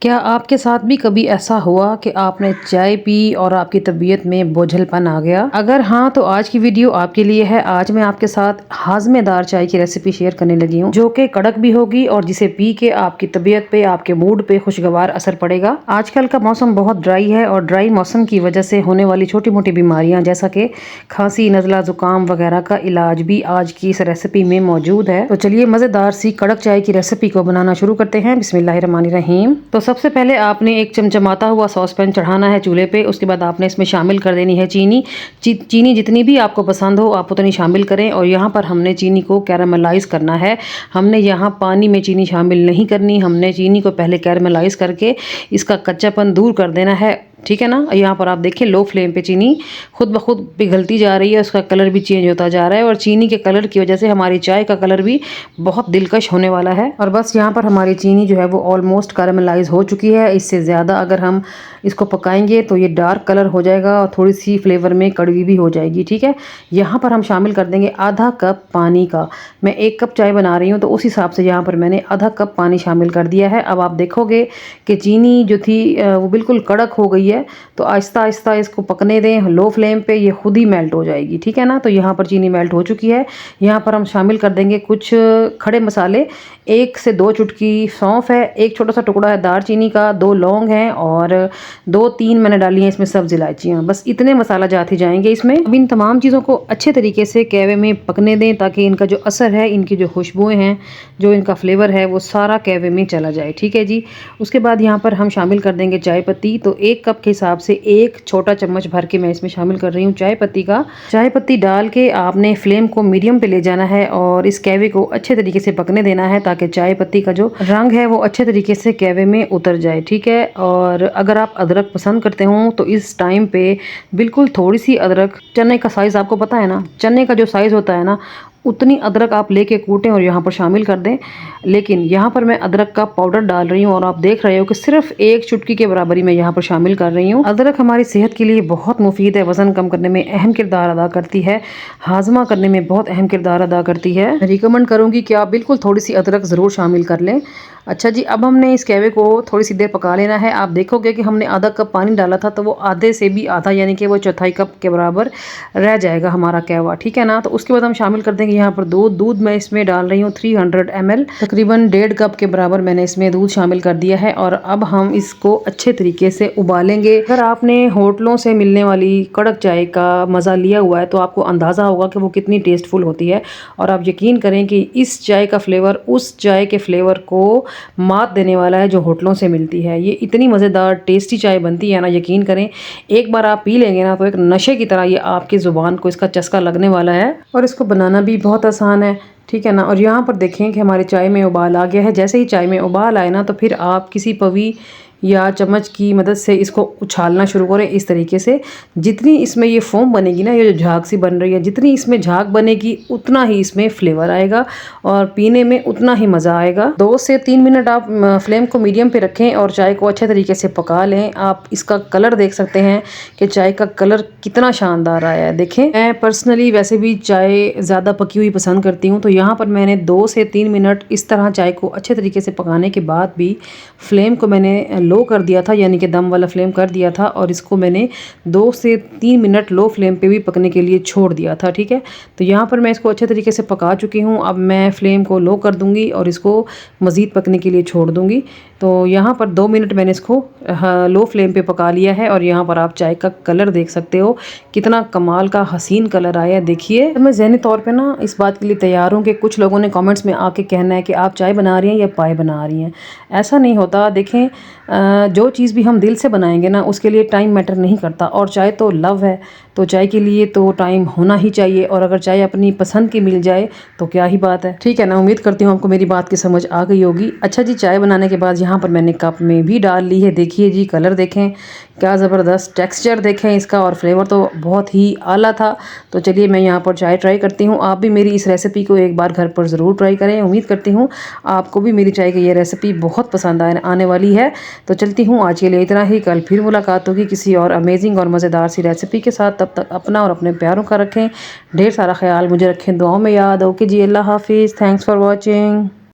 क्या आपके साथ भी कभी ऐसा हुआ कि आपने चाय पी और आपकी तबीयत में बोझलपन आ गया? अगर हाँ तो आज की वीडियो आपके लिए है। आज मैं आपके साथ हाजमेदार चाय की रेसिपी शेयर करने लगी हूँ जो कि कड़क भी होगी और जिसे पी के आपकी तबीयत पे, आपके मूड पे खुशगवार असर पड़ेगा। आजकल का मौसम बहुत ड्राई है और ड्राई मौसम की वजह से होने वाली छोटी मोटी बीमारियां जैसा कि खांसी, नज़ला, जुकाम वगैरह का इलाज भी आज की इस रेसिपी में मौजूद है। तो चलिए मज़ेदार सी कड़क चाय की रेसिपी को बनाना शुरू करते हैं। बिस्मिल्लाहिर्रहमानिर्रहीम। तो सबसे पहले आपने एक चमचमाता हुआ सॉस पैन चढ़ाना है चूल्हे पे। उसके बाद आपने इसमें शामिल कर देनी है चीनी। चीनी जितनी भी आपको पसंद हो आप उतनी शामिल करें। और यहाँ पर हमने चीनी को कैरामलाइज़ करना है। हमने यहाँ पानी में चीनी शामिल नहीं करनी, हमने चीनी को पहले कैरामलाइज़ करके इसका कच्चापन दूर कर देना है। ठीक है ना। यहाँ पर आप देखिए लो फ्लेम पे चीनी खुद ब खुद पिघलती जा रही है, उसका कलर भी चेंज होता जा रहा है और चीनी के कलर की वजह से हमारी चाय का कलर भी बहुत दिलकश होने वाला है। और बस यहाँ पर हमारी चीनी जो है वो ऑलमोस्ट कैरामलाइज हो चुकी है। इससे ज़्यादा अगर हम इसको पकाएंगे तो ये डार्क कलर हो जाएगा और थोड़ी सी फ्लेवर में कड़वी भी हो जाएगी। ठीक है। यहाँ पर हम शामिल कर देंगे आधा कप पानी का। मैं 1 कप चाय बना रही हूँ तो उस हिसाब से यहाँ पर मैंने आधा कप पानी शामिल कर दिया है। अब आप देखोगे कि चीनी जो थी वो बिल्कुल कड़क हो गई है। तो आहिस्ता आहिस्ता इसको पकने दें लो फ्लेम पे, ये खुद ही मेल्ट हो जाएगी। ठीक है ना। तो यहाँ पर चीनी मेल्ट हो चुकी है। यहाँ पर हम शामिल कर देंगे कुछ खड़े मसाले। 1 से 2 चुटकी सौंफ है, एक छोटा सा टुकड़ा है दालचीनी का, 2 लौंग हैं और 2-3 मैंने डाली हैं इसमें सब्ज़ इलायचियाँ। बस इतने मसाला जात ही जाएंगे इसमें। अब इन तमाम चीज़ों को अच्छे तरीके से कैवे में पकने दें ताकि इनका जो असर है, इनकी जो खुशबुएँ हैं, जो इनका फ्लेवर है वो सारा कैवे में चला जाए। ठीक है जी। उसके बाद यहाँ पर हम शामिल कर देंगे चाय पत्ती। तो 1 कप के हिसाब से 1 छोटा चम्मच भर के मैं इसमें शामिल कर रही हूँ चाय पत्ती का। चाय पत्ती डाल के आपने फ्लेम को मीडियम पे ले जाना है और इस कैवे को अच्छे तरीके से पकने देना है ताकि चाय पत्ती का जो रंग है वो अच्छे तरीके से कैवे में उतर जाए। ठीक है। और अगर आप अदरक पसंद करते हो तो इस टाइम पे बिल्कुल थोड़ी सी अदरक, चने का साइज़ आपको पता है ना, चने का जो साइज़ होता है ना उतनी अदरक आप लेके कूटें और यहाँ पर शामिल कर दें। लेकिन यहाँ पर मैं अदरक का पाउडर डाल रही हूँ और आप देख रहे हो कि सिर्फ 1 चुटकी के बराबरी मैं यहाँ पर शामिल कर रही हूँ। अदरक हमारी सेहत के लिए बहुत मुफीद है, वज़न कम करने में अहम किरदार अदा करती है, हाजमा करने में बहुत अहम किरदार अदा करती है। रिकमेंड करूँगी कि आप बिल्कुल थोड़ी सी अदरक ज़रूर शामिल कर लें। अच्छा जी। अब हमने इस कैवे को थोड़ी सी देर पका लेना है। आप देखोगे कि हमने आधा कप पानी डाला था तो वो आधे से भी आधा यानी कि वो चौथाई कप के बराबर रह जाएगा हमारा कैवा। ठीक है ना। तो उसके बाद हम शामिल कर देंगे यहाँ पर दूध मैं इसमें डाल रही हूँ 300 ml, तकरीबन 1.5 कप के बराबर मैंने इसमें दूध शामिल कर दिया है। और अब हम इसको अच्छे तरीके से उबालेंगे। अगर आपने होटलों से मिलने वाली कड़क चाय का मज़ा लिया हुआ है तो आपको अंदाज़ा होगा कि वो कितनी टेस्टफुल होती है। और आप यकीन करें कि इस चाय का फ्लेवर उस चाय के फ्लेवर को मात देने वाला है जो होटलों से मिलती है। ये इतनी मज़ेदार टेस्टी चाय बनती है ना, यकीन करें एक बार आप पी लेंगे ना तो एक नशे की तरह ये आपकी ज़ुबान को इसका चस्का लगने वाला है। और इसको बनाना भी बहुत आसान है। ठीक है ना। और यहाँ पर देखें कि हमारी चाय में उबाल आ गया है। जैसे ही चाय में उबाल आए ना तो फिर आप किसी पवी या चम्मच की मदद से इसको उछालना शुरू करें इस तरीके से। जितनी इसमें ये फोम बनेगी ना, ये जो झाग सी बन रही है, जितनी इसमें झाग बनेगी उतना ही इसमें फ्लेवर आएगा और पीने में उतना ही मज़ा आएगा। 2 से 3 मिनट आप फ्लेम को मीडियम पे रखें और चाय को अच्छे तरीके से पका लें। आप इसका कलर देख सकते हैं कि चाय का कलर कितना शानदार आया है। देखें, मैं पर्सनली वैसे भी चाय ज़्यादा पकी हुई पसंद करती हूँ तो यहाँ पर मैंने 2 से 3 मिनट इस तरह चाय को अच्छे तरीके से पकाने के बाद भी फ्लेम को मैंने लो कर दिया था, यानी कि दम वाला फ्लेम कर दिया था और इसको मैंने 2 से 3 मिनट लो फ्लेम पे भी पकने के लिए छोड़ दिया था। ठीक है। तो यहाँ पर मैं इसको अच्छे तरीके से पका चुकी हूँ। अब मैं फ्लेम को लो कर दूँगी और इसको मज़ीद पकने के लिए छोड़ दूँगी। तो यहाँ पर 2 मिनट मैंने इसको लो फ्लेम पे पका लिया है और यहाँ पर आप चाय का कलर देख सकते हो कितना कमाल का हसीन कलर आया है। देखिए, मैं ज़हनी तौर पे ना इस बात के लिए तैयार हूँ कि कुछ लोगों ने कमेंट्स में आके कहना है कि आप चाय बना रही हैं या पाए बना रही हैं। ऐसा नहीं होता। देखें, जो चीज़ भी हम दिल से बनाएंगे ना उसके लिए टाइम मैटर नहीं करता। और चाय तो लव है, तो चाय के लिए तो टाइम होना ही चाहिए। और अगर चाय अपनी पसंद की मिल जाए तो क्या ही बात है। ठीक है ना। उम्मीद करती हूँ आपको मेरी बात की समझ आ गई होगी। अच्छा जी, चाय बनाने के बाद यहाँ पर मैंने कप में भी डाल ली है। देखिए जी, कलर देखें क्या ज़बरदस्त, टेक्सचर देखें इसका और फ्लेवर तो बहुत ही आला था। तो चलिए मैं यहाँ पर चाय ट्राई करती हूँ। आप भी मेरी इस रेसिपी को एक बार घर पर ज़रूर ट्राई करें। उम्मीद करती हूँ आपको भी मेरी चाय की ये रेसिपी बहुत पसंद आने वाली है। तो चलती हूँ, आज के लिए इतना ही। कल फिर मुलाकात होगी किसी और अमेजिंग और मज़ेदार सी रेसिपी के साथ। तब तक अपना और अपने प्यारों का रखें ढेर सारा ख्याल, मुझे रखें दुआओं में याद। ओके जी, अल्लाह हाफिज़। Thanks for watching.